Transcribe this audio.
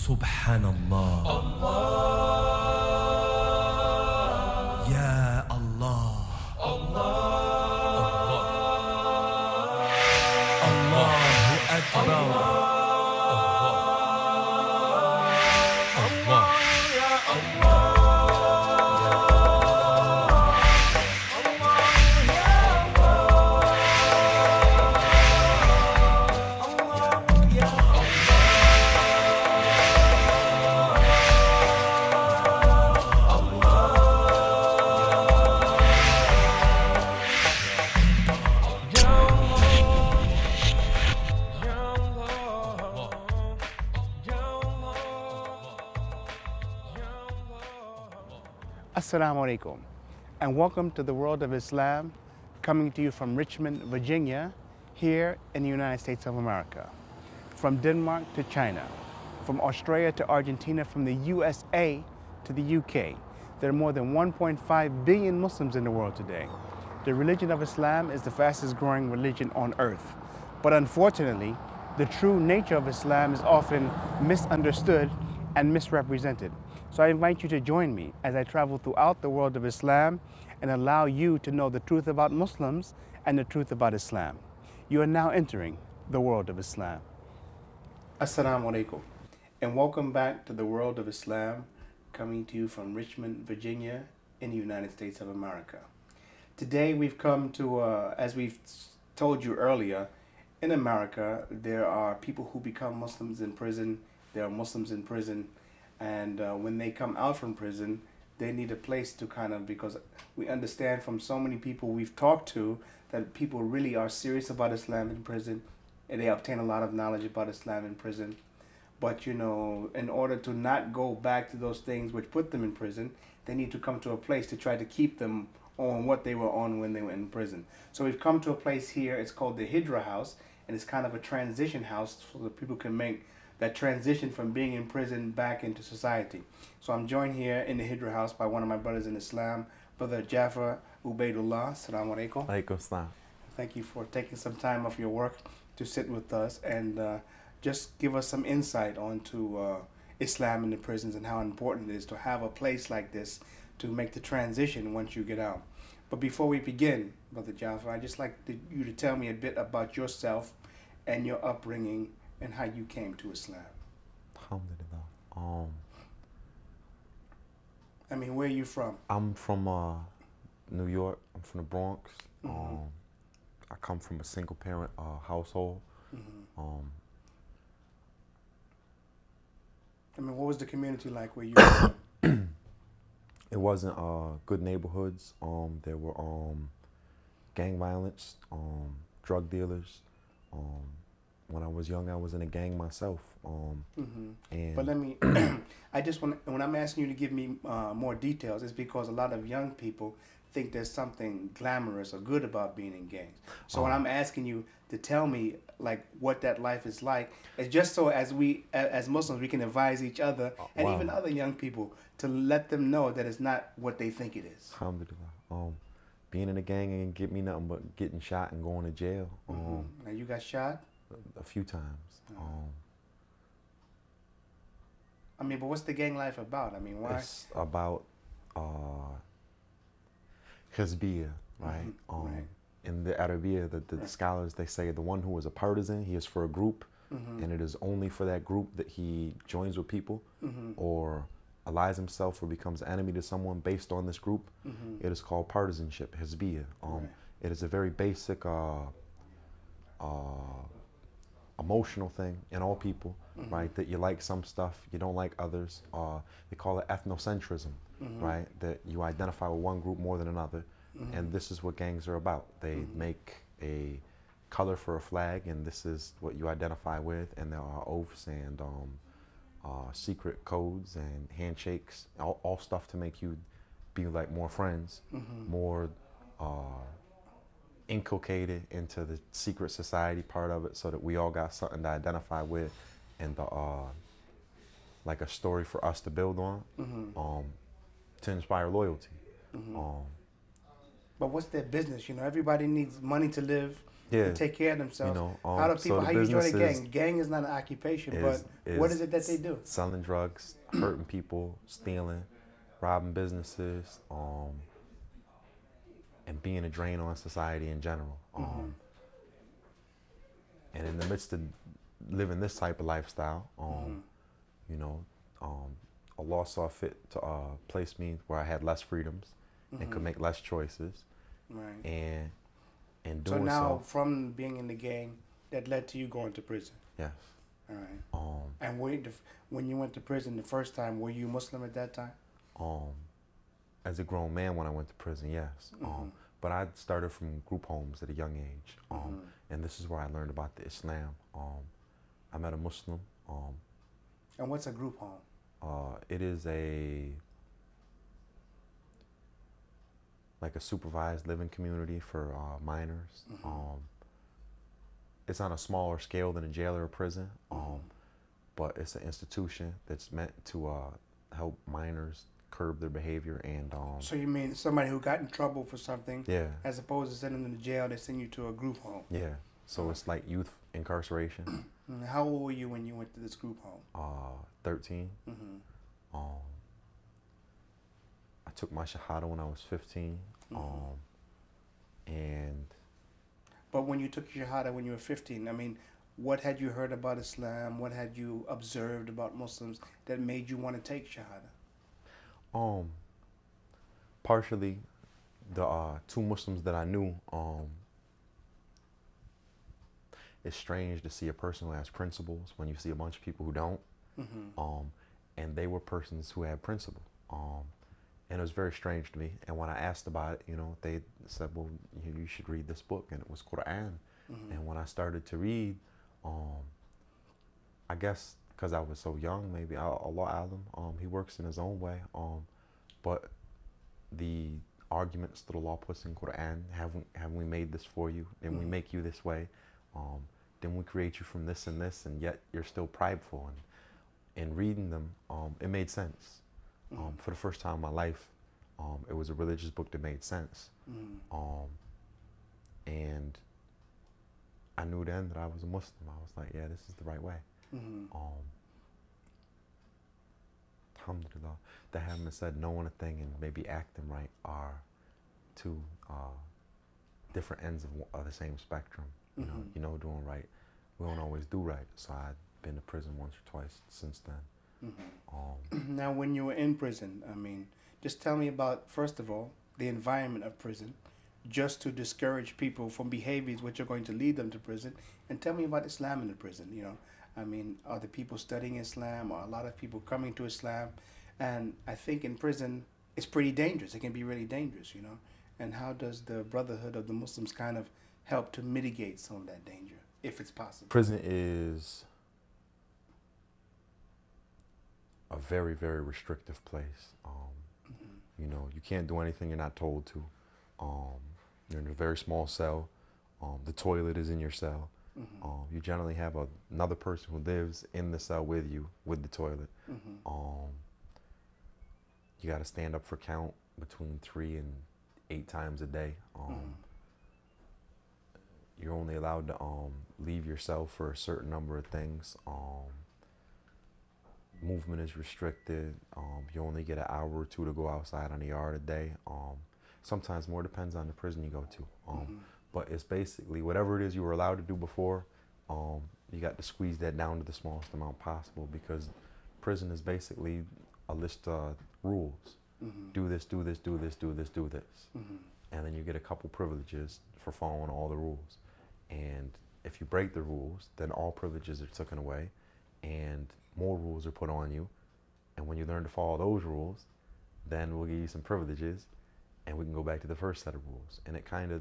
Subhanallah. Allah. Ya Allah. Allah. Allahu Akbar. Allah. Assalamu alaikum, and welcome to the world of Islam, coming to you from Richmond, Virginia, here in the United States of America. From Denmark to China, from Australia to Argentina, from the USA to the UK, there are more than 1.5 billion Muslims in the world today. The religion of Islam is the fastest growing religion on earth. But unfortunately, the true nature of Islam is often misunderstood and misrepresented. So I invite you to join me as I travel throughout the world of Islam and allow you to know the truth about Muslims and the truth about Islam. You are now entering the world of Islam. Assalamu alaikum, and welcome back to the world of Islam, coming to you from Richmond, Virginia, in the United States of America. Today we've come to, as we've told you earlier, in America there are people who become Muslims in prison. There are Muslims in prison. And when they come out from prison, they need a place to because we understand from so many people we've talked to that people really are serious about Islam in prison, and they obtain a lot of knowledge about Islam in prison. But, in order to not go back to those things which put them in prison, they need to come to a place to try to keep them on what they were on when they were in prison. So we've come to a place here, it's called the Hijra House, and it's kind of a transition house so that people can make that transition from being in prison back into society. So I'm joined here in the Hijra House by one of my brothers in Islam, Brother Jafar Ubaidullah. Assalamu alaikum. Alaikum salam. Thank you for taking some time off your work to sit with us and just give us some insight onto Islam in the prisons and how important it is to have a place like this to make the transition once you get out. But before we begin, Brother Jafar, I'd just like you to tell me a bit about yourself and your upbringing and how you came to Islam. Alhamdulillah. Where are you from? I'm from New York. I'm from the Bronx. Mm-hmm. I come from a single parent household. Mm-hmm. What was the community like where you were? It wasn't good neighborhoods. There were gang violence, drug dealers. When I was young, I was in a gang myself. And but let me, I just want, when I'm asking you to give me more details, it's because a lot of young people think there's something glamorous or good about being in gangs. So when I'm asking you to tell me what that life is like, it's just so as Muslims, we can advise each other and even other young people to let them know that it's not what they think it is. Alhamdulillah. Being in a gang ain't get me nothing but getting shot and going to jail. Now you got shot? A few times. But what's the gang life about? Why? It's about Hizbiyah, right? Right. In the Arabiya, the scholars, they say the one who is a partisan, he is for a group, and it is only for that group that he joins with people or allies himself or becomes enemy to someone based on this group. It is called partisanship, Hizbiyah. It is a very basic emotional thing in all people, right? That you like some stuff, you don't like others. They call it ethnocentrism, right? That you identify with one group more than another. And this is what gangs are about. They make a color for a flag, and this is what you identify with. And there are oaths and secret codes and handshakes, all stuff to make you be like more friends, more inculcated into the secret society part of it, so that we all got something to identify with, and like a story for us to build on, to inspire loyalty. But what's their business? You know, everybody needs money to live Yeah. and take care of themselves. How do So people? the How you join a business gang? Gang is not an occupation, but is what is it that they do? selling drugs, hurting people, stealing, robbing businesses, and being a drain on society in general. And in the midst of living this type of lifestyle, you know, Allah saw fit to place me where I had less freedoms and could make less choices. Right. And So doing now, from being in the gang, that led to you going to prison. yes. All right. And when you went to prison the first time, were you Muslim at that time? As a grown man, when I went to prison, yes. But I started from group homes at a young age, and this is where I learned about the Islam. I met a Muslim. And what's a group home? It is like a supervised living community for minors. It's on a smaller scale than a jail or a prison, but it's an institution that's meant to help minors curb their behavior and. So you mean somebody who got in trouble for something? Yeah. As opposed to sending them to jail, they send you to a group home. Yeah. So it's like youth incarceration. How old were you when you went to this group home? 13. I took my shahada when I was 15. And. But when you took your shahada when you were 15, I mean, what had you heard about Islam? What had you observed about Muslims that made you want to take shahada? Partially, the two Muslims that I knew. It's strange to see a person who has principles when you see a bunch of people who don't. And they were persons who had principle. And it was very strange to me. And when I asked about it, you know, they said, well, you should read this book. And it was Quran. And when I started to read, I guess because I was so young, maybe Allah Alam, he works in his own way. But the arguments that Allah puts in Quran, haven't we made this for you? Then we make you this way. Then we create you from this and this, and yet you're still prideful. And in reading them, it made sense. For the first time in my life, it was a religious book that made sense. And I knew then that I was a Muslim. I was like, yeah, this is the right way. Alhamdulillah. That having been said, knowing a thing and maybe acting right are two different ends of the same spectrum. You know, doing right. We don't always do right. So I've been to prison once or twice since then. Now, when you were in prison, I mean, just tell me about, first of all, the environment of prison, just to discourage people from behaviors which are going to lead them to prison, and tell me about Islam in the prison. You know, I mean, are the people studying Islam? Are a lot of people coming to Islam? And I think in prison, it's pretty dangerous. It can be really dangerous, you know. And how does the Brotherhood of the Muslims kind of help to mitigate some of that danger, if it's possible? Prison is a very, very restrictive place. You know, you can't do anything you're not told to. You're in a very small cell. The toilet is in your cell. You generally have another person who lives in the cell with you, with the toilet. You got to stand up for count between 3 and 8 times a day. You're only allowed to leave your cell for a certain number of things. Movement is restricted. You only get an hour or 2 to go outside on the yard a day. Sometimes more, depends on the prison you go to. But it's basically whatever it is you were allowed to do before, you got to squeeze that down to the smallest amount possible, because prison is basically a list of rules. Do this, do this, do this, do this, do this. And then you get a couple privileges for following all the rules. And if you break the rules, then all privileges are taken away and more rules are put on you. And when you learn to follow those rules, then we'll give you some privileges and we can go back to the first set of rules. And it kind of